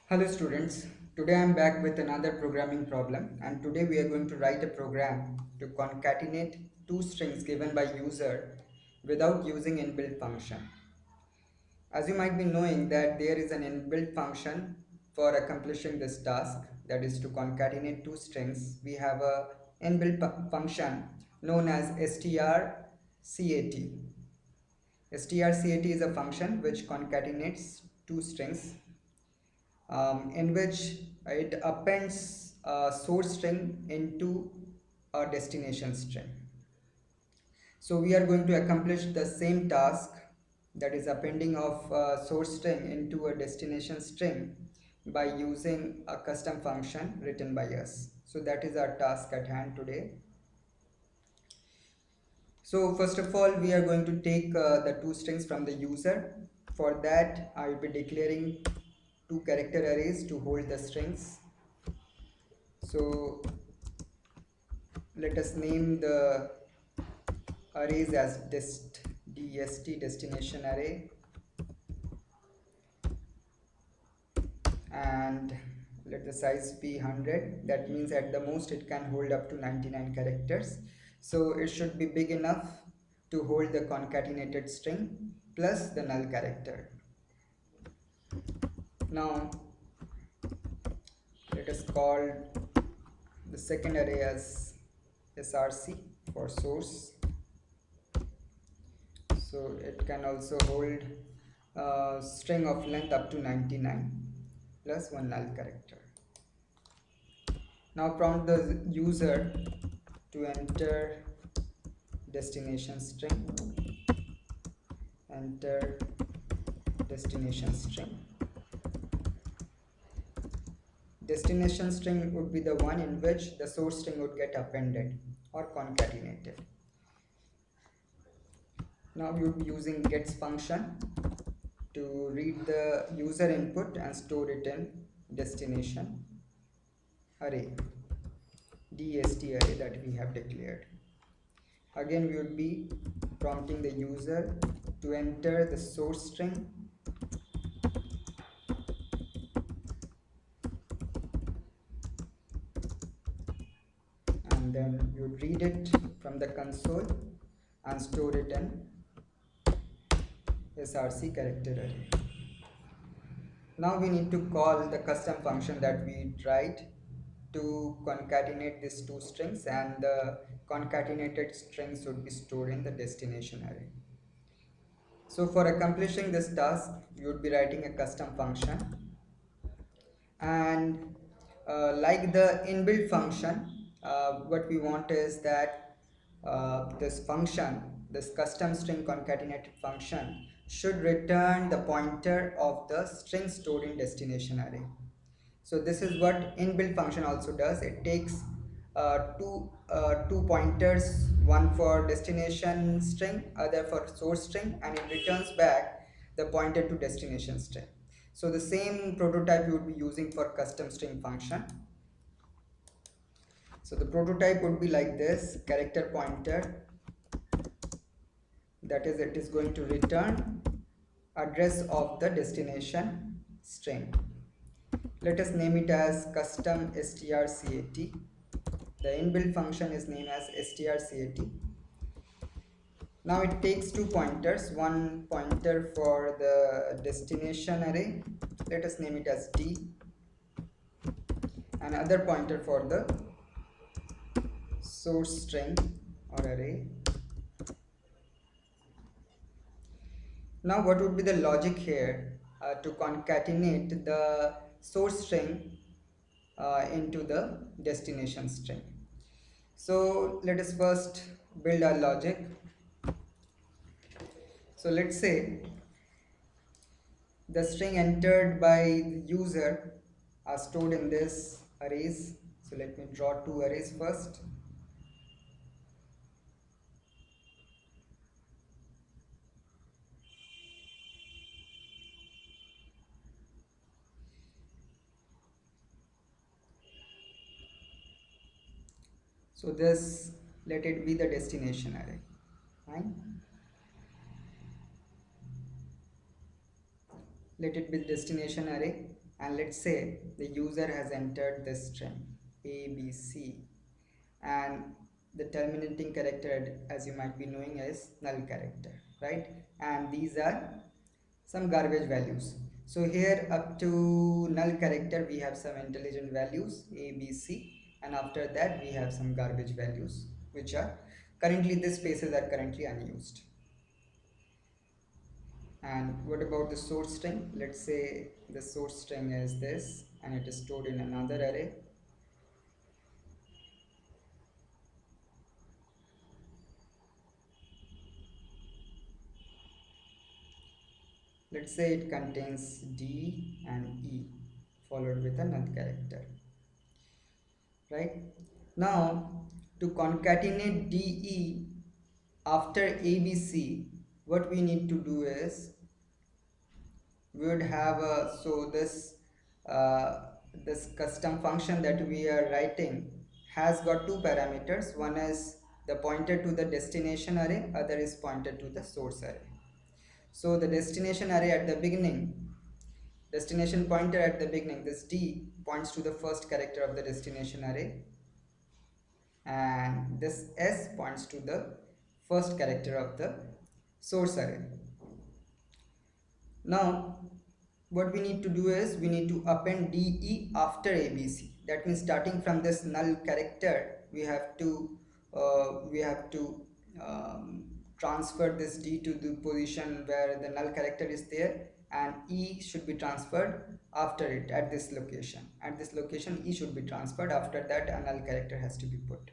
Hello students, today I am back with another programming problem, and today we are going to write a program to concatenate two strings given by user without using inbuilt function. As you might be knowing that there is an inbuilt function for accomplishing this task, that is to concatenate two strings. We have a inbuilt function known as strcat. Strcat is a function which concatenates two strings in which it appends a source string into a destination string. So we are going to accomplish the same task, that is appending of a source string into a destination string, by using a custom function written by us. So that is our task at hand today. So first of all, we are going to take the two strings from the user. For that, I will be declaring two character arrays to hold the strings. So let us name the arrays as dst destination array, and let the size be 100. That means at the most it can hold up to 99 characters, so it should be big enough to hold the concatenated string plus the null character. Now let us call the second array as src for source, so it can also hold a string of length up to 99 plus one null character. Now prompt the user to enter destination string, enter destination string. Destination string would be the one in which the source string would get appended or concatenated. Now we would be using gets function to read the user input and store it in destination array, dst array that we have declared. Again, we would be prompting the user to enter the source string and then you would read it from the console and store it in src character array. Now we need to call the custom function that we write to concatenate these two strings, and the concatenated strings would be stored in the destination array. So for accomplishing this task, you would be writing a custom function, and like the inbuilt function, what we want is that this function, this custom string concatenated function, should return the pointer of the string stored in destination array. So this is what inbuilt function also does. It takes two pointers, one for destination string, other for source string, and it returns back the pointer to destination string. So the same prototype you would be using for custom string function. So the prototype would be like this: character pointer, that is, it is going to return address of the destination string. Let us name it as custom strcat. The inbuilt function is named as strcat. Now it takes two pointers, one pointer for the destination array, let us name it as d, and other pointer for the source string or array. Now what would be the logic here to concatenate the source string into the destination string? So let us first build our logic. So let's say the string entered by the user are stored in this arrays. So let me draw two arrays first. So this, let it be the destination array. Fine. Let it be the destination array. and let's say the user has entered the string ABC, and the terminating character, as you might be knowing, is null character, right? And these are some garbage values. So here up to null character we have some intelligent values A, B, C, and after that we have some garbage values which are currently, these spaces are currently unused. And what about the source string? Let's say the source string is this and it is stored in another array. Let's say it contains D and E followed with a null character, right? Now to concatenate DE after ABC, what we need to do is we would have a, so uh, this custom function that we are writing has got two parameters. One is the pointer to the destination array, other is pointer to the source array. So the destination array at the beginning, destination pointer at the beginning, this D points to the first character of the destination array, and this S points to the first character of the source array. Now what we need to do is we need to append DE after ABC. That means starting from this null character we have to transfer this D to the position where the null character is there, and E should be transferred after it at this location. At this location E should be transferred. After that a null character has to be put.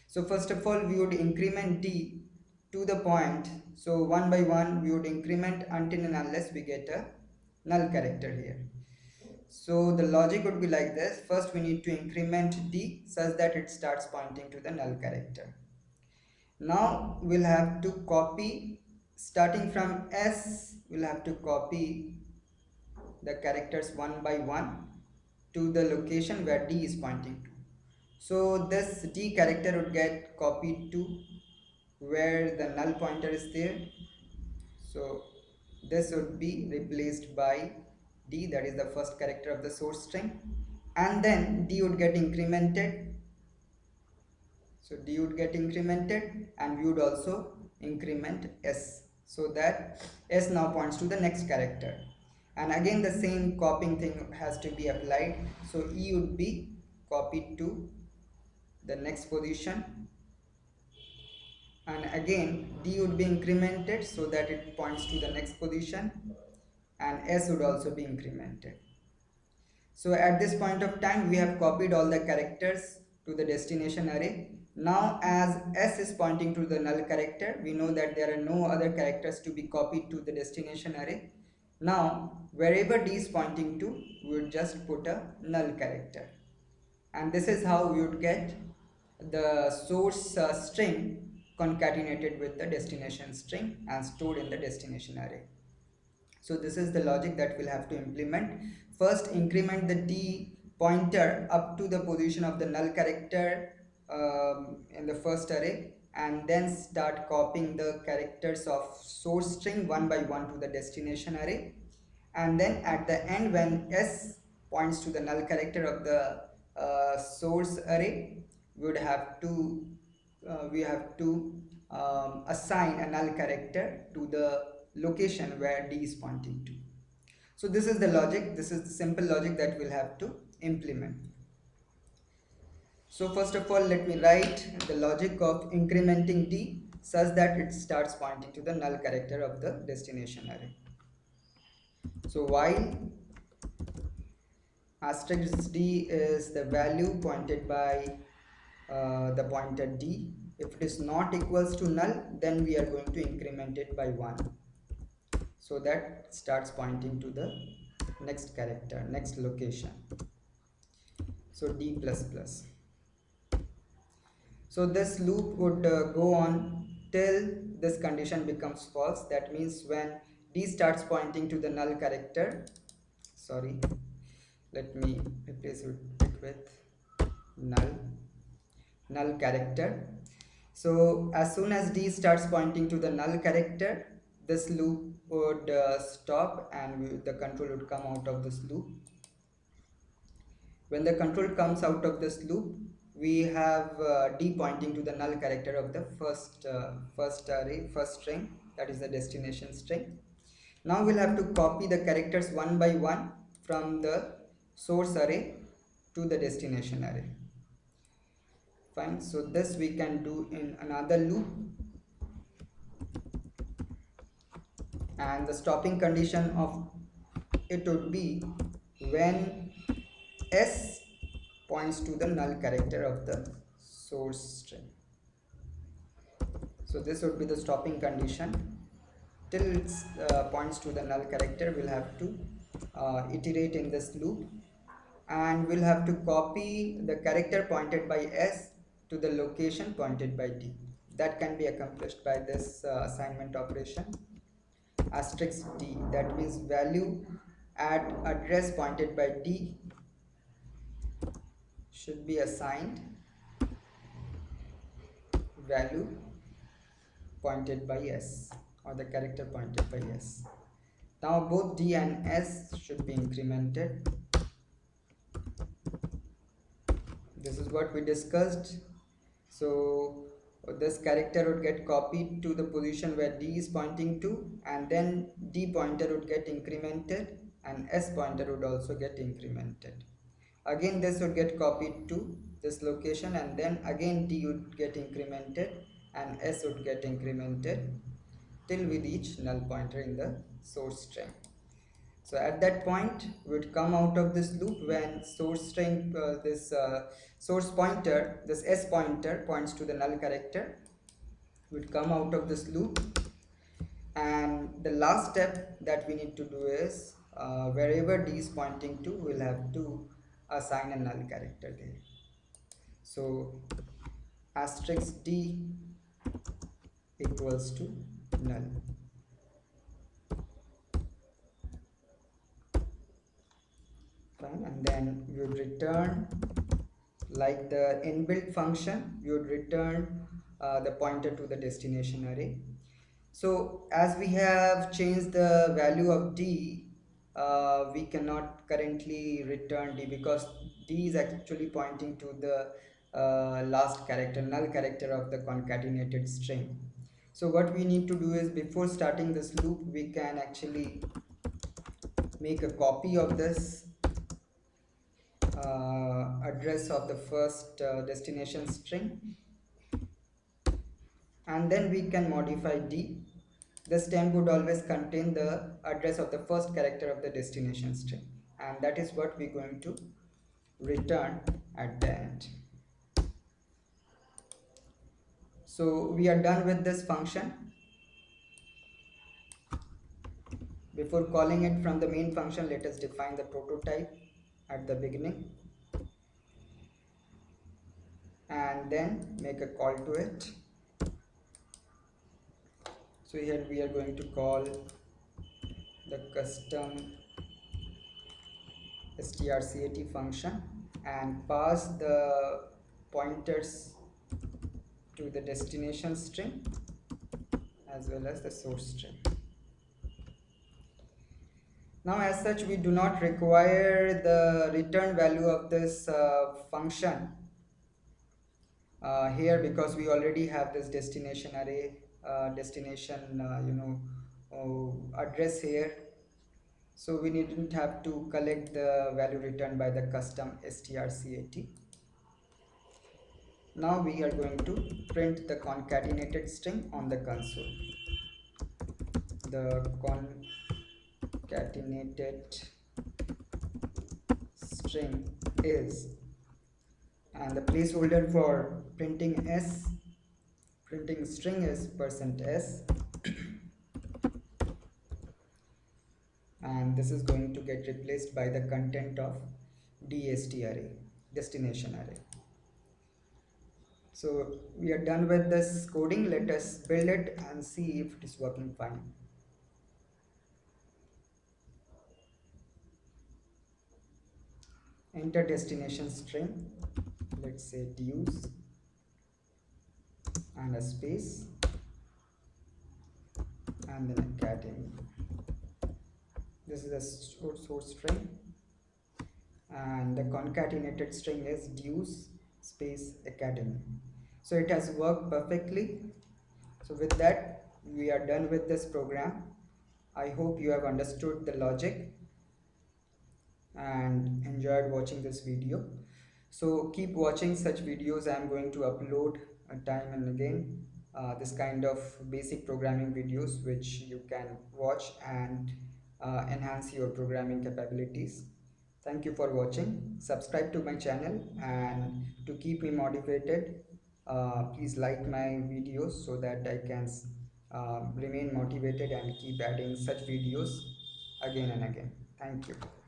So first of all we would increment D to the point, so one by one we would increment until and unless we get a null character here. So the logic would be like this: first we need to increment D such that it starts pointing to the null character. Now we'll have to copy, starting from S we'll have to copy the characters one by one to the location where D is pointing to. So this D character would get copied to where the null pointer is there. So this would be replaced by D, that is the first character of the source string, and then D would get incremented. So D would get incremented and we would also increment S, so that S now points to the next character. And again the same copying thing has to be applied. So E would be copied to the next position, and again D would be incremented so that it points to the next position, and S would also be incremented. So at this point of time we have copied all the characters to the destination array. Now as S is pointing to the null character, we know that there are no other characters to be copied to the destination array. Now wherever D is pointing to, we would just put a null character, and this is how we would get the source string concatenated with the destination string and stored in the destination array. So this is the logic that we'll have to implement. First increment the D pointer up to the position of the null character in the first array, and then start copying the characters of source string one by one to the destination array. And then at the end, when S points to the null character of the source array, we would have to assign a null character to the location where D is pointing to. So this is the logic, this is the simple logic that we'll have to implement. So first of all, let me write the logic of incrementing D such that it starts pointing to the null character of the destination array. So while asterisk D is the value pointed by the pointer D, if it is not equals to null, then we are going to increment it by 1, so that starts pointing to the next character, next location. So D plus plus. So this loop would go on till this condition becomes false. That means when D starts pointing to the null character, sorry, let me replace it with null character. So as soon as D starts pointing to the null character, this loop would stop, and the control would come out of this loop. When the control comes out of this loop, we have d pointing to the null character of the first array, first string, that is the destination string. Now we'll have to copy the characters one by one from the source array to the destination array. Fine, so this we can do in another loop, and the stopping condition of it would be when s points to the null character of the source string. So this would be the stopping condition. Till it points to the null character, we'll have to iterate in this loop, and we'll have to copy the character pointed by s to the location pointed by d. That can be accomplished by this assignment operation, asterisk d. That means value at address pointed by d should be assigned value pointed by s, or the character pointed by s. Now both d and s should be incremented. This is what we discussed. So this character would get copied to the position where d is pointing to, and then d pointer would get incremented and s pointer would also get incremented. Again this would get copied to this location, and then again d would get incremented and s would get incremented till we reach null pointer in the source string. So at that point we would come out of this loop when source string, this source pointer, this s pointer points to the null character. We would come out of this loop, and the last step that we need to do is wherever d is pointing to, we'll have to assign a null character there. So asterisk d equals to null. Fine, and then we would return, like the inbuilt function, we would return the pointer to the destination array. So as we have changed the value of d, we cannot currently return d, because d is actually pointing to the last character, null character of the concatenated string. So what we need to do is, before starting this loop, we can actually make a copy of this address of the first destination string, and then we can modify d. The stem would always contain the address of the first character of the destination string, and that is what we're going to return at the end. So we are done with this function. Before calling it from the main function, let us define the prototype at the beginning and then make a call to it. So here we are going to call the custom strcat function and pass the pointers to the destination string as well as the source string. Now as such, we do not require the return value of this function here, because we already have this destination array, destination address here. So we didn't have to collect the value returned by the custom strcat. Now we are going to print the concatenated string on the console. The concatenated string is, and the placeholder for printing string is %s, and this is going to get replaced by the content of dst array, destination array. So we are done with this coding. Let us build it and see if it is working fine. Enter destination string, let's say use, and a space, and then a cat. This is a source string, and the concatenated string is dues space academy. So it has worked perfectly. So with that, we are done with this program. I hope you have understood the logic and enjoyed watching this video. So keep watching such videos. I am going to upload time and again this kind of basic programming videos which you can watch and enhance your programming capabilities. Thank you for watching. Subscribe to my channel, and to keep me motivated, please like my videos so that I can remain motivated and keep adding such videos again and again. Thank you.